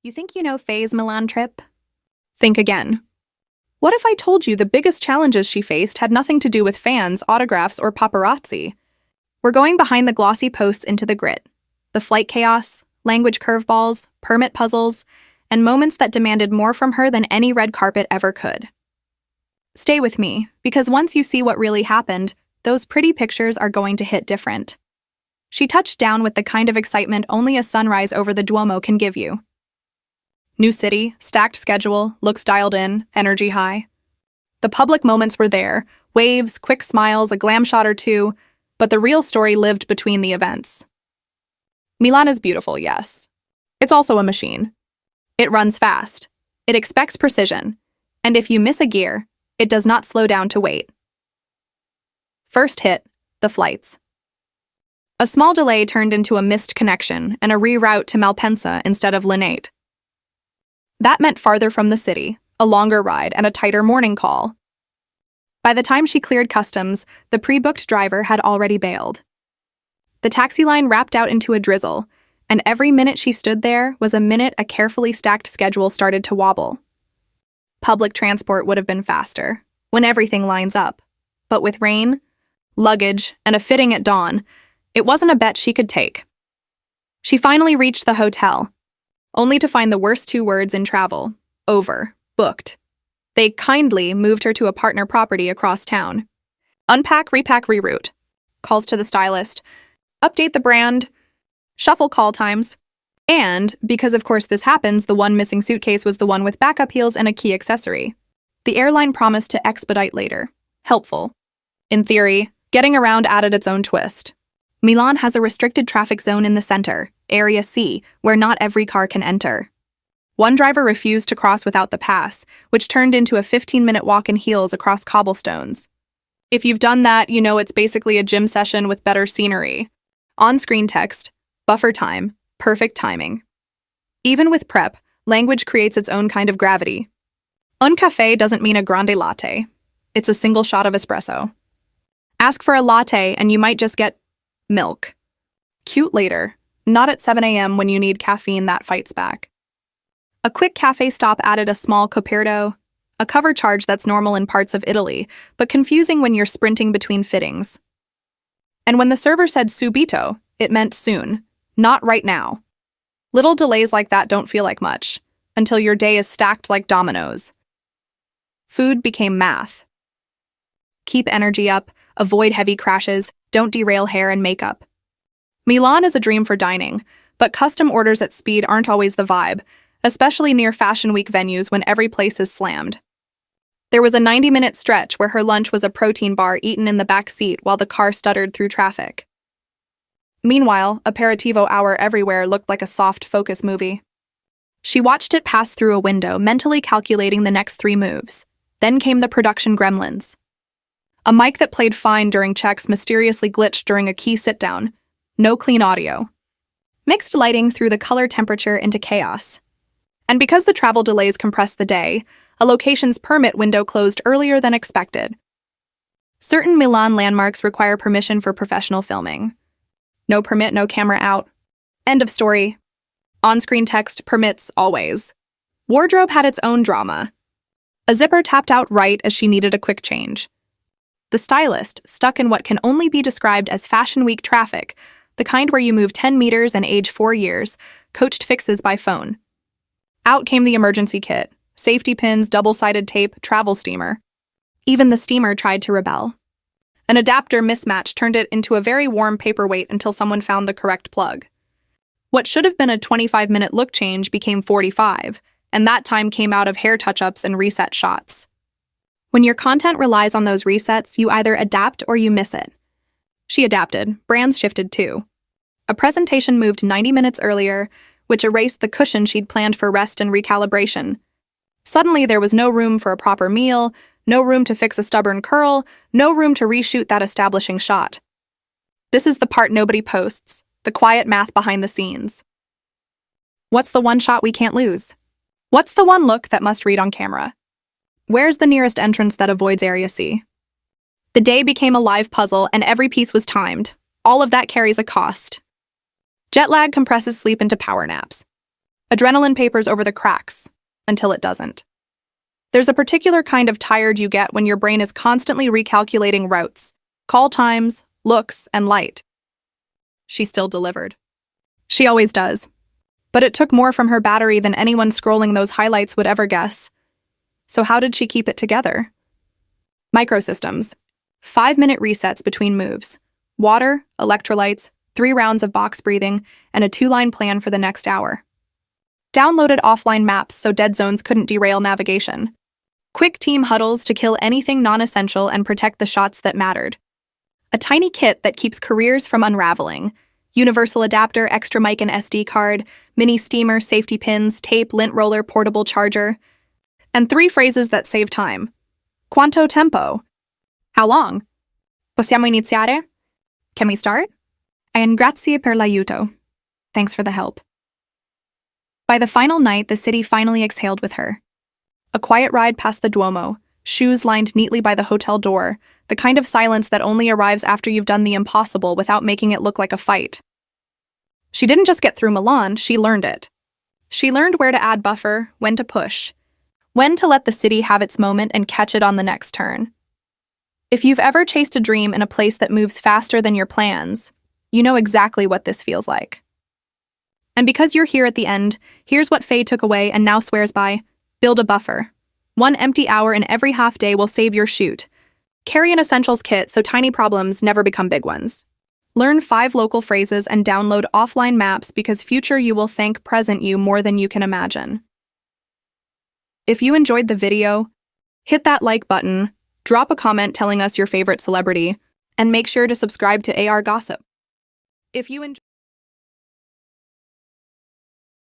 You think you know Faye's Milan trip? Think again. What if I told you the biggest challenges she faced had nothing to do with fans, autographs, or paparazzi? We're going behind the glossy posts into the grit. The flight chaos, language curveballs, permit puzzles, and moments that demanded more from her than any red carpet ever could. Stay with me, because once you see what really happened, those pretty pictures are going to hit different. She touched down with the kind of excitement only a sunrise over the Duomo can give you. New city, stacked schedule, looks dialed in, energy high. The public moments were there, waves, quick smiles, a glam shot or two, but the real story lived between the events. Milan is beautiful, yes. It's also a machine. It runs fast. It expects precision. And if you miss a gear, it does not slow down to wait. First hit, the flights. A small delay turned into a missed connection and a reroute to Malpensa instead of Linate. That meant farther from the city, a longer ride, and a tighter morning call. By the time she cleared customs, the pre-booked driver had already bailed. The taxi line wrapped out into a drizzle, and every minute she stood there was a minute a carefully stacked schedule started to wobble. Public transport would have been faster, when everything lines up. But with rain, luggage, and a fitting at dawn, it wasn't a bet she could take. She finally reached the hotel, only to find the worst two words in travel: over, booked. They kindly moved her to a partner property across town. Unpack, repack, reroute. Calls to the stylist. Update the brand. Shuffle call times. And, because of course this happens, the one missing suitcase was the one with backup heels and a key accessory. The airline promised to expedite later. Helpful. In theory, getting around added its own twist. Milan has a restricted traffic zone in the center, Area C, where not every car can enter. One driver refused to cross without the pass, which turned into a 15-minute walk in heels across cobblestones. If you've done that, you know it's basically a gym session with better scenery. On-screen text, buffer time, perfect timing. Even with prep, language creates its own kind of gravity. Un café doesn't mean a grande latte. It's a single shot of espresso. Ask for a latte and you might just get milk. Cute later, not at 7 a.m. when you need caffeine that fights back. A quick cafe stop added a small coperto, a cover charge that's normal in parts of Italy, but confusing when you're sprinting between fittings. And when the server said subito, it meant soon, not right now. Little delays like that don't feel like much, until your day is stacked like dominoes. Food became math. Keep energy up, avoid heavy crashes, don't derail hair and makeup. Milan is a dream for dining, but custom orders at speed aren't always the vibe, especially near Fashion Week venues when every place is slammed. There was a 90-minute stretch where her lunch was a protein bar eaten in the back seat while the car stuttered through traffic. Meanwhile, aperitivo hour everywhere looked like a soft focus movie. She watched it pass through a window, mentally calculating the next 3 moves. Then came the production gremlins. A mic that played fine during checks mysteriously glitched during a key sit-down. No clean audio. Mixed lighting threw the color temperature into chaos. And because the travel delays compressed the day, a location's permit window closed earlier than expected. Certain Milan landmarks require permission for professional filming. No permit, no camera out. End of story. On-screen text, permits, always. Wardrobe had its own drama. A zipper tapped out right as she needed a quick change. The stylist, stuck in what can only be described as Fashion Week traffic, the kind where you move 10 meters and age 4 years, coached fixes by phone. Out came the emergency kit, safety pins, double-sided tape, travel steamer. Even the steamer tried to rebel. An adapter mismatch turned it into a very warm paperweight until someone found the correct plug. What should have been a 25-minute look change became 45, and that time came out of hair touch-ups and reset shots. When your content relies on those resets, you either adapt or you miss it. She adapted. Brands shifted too. A presentation moved 90 minutes earlier, which erased the cushion she'd planned for rest and recalibration. Suddenly, there was no room for a proper meal, no room to fix a stubborn curl, no room to reshoot that establishing shot. This is the part nobody posts, the quiet math behind the scenes. What's the one shot we can't lose? What's the one look that must read on camera? Where's the nearest entrance that avoids Area C? The day became a live puzzle, and every piece was timed. All of that carries a cost. Jet lag compresses sleep into power naps. Adrenaline papers over the cracks, until it doesn't. There's a particular kind of tired you get when your brain is constantly recalculating routes, call times, looks, and light. She still delivered. She always does. But it took more from her battery than anyone scrolling those highlights would ever guess. So how did she keep it together? Microsystems. 5-minute resets between moves. Water, electrolytes, 3 rounds of box breathing, and a 2-line plan for the next hour. Downloaded offline maps so dead zones couldn't derail navigation. Quick team huddles to kill anything non-essential and protect the shots that mattered. A tiny kit that keeps careers from unraveling. Universal adapter, extra mic and SD card, mini steamer, safety pins, tape, lint roller, portable charger. And 3 phrases that save time. Quanto tempo? How long? Possiamo iniziare? Can we start? And grazie per l'aiuto. Thanks for the help. By the final night, the city finally exhaled with her. A quiet ride past the Duomo, shoes lined neatly by the hotel door, the kind of silence that only arrives after you've done the impossible without making it look like a fight. She didn't just get through Milan, she learned it. She learned where to add buffer, when to push, when to let the city have its moment and catch it on the next turn. If you've ever chased a dream in a place that moves faster than your plans, you know exactly what this feels like. And because you're here at the end, here's what Faye took away and now swears by. Build a buffer. 1 empty hour in every half day will save your shoot. Carry an essentials kit so tiny problems never become big ones. Learn 5 local phrases and download offline maps because future you will thank present you more than you can imagine. If you enjoyed the video, hit that like button, drop a comment telling us your favorite celebrity, and make sure to subscribe to AR Gossip. If you enjoyed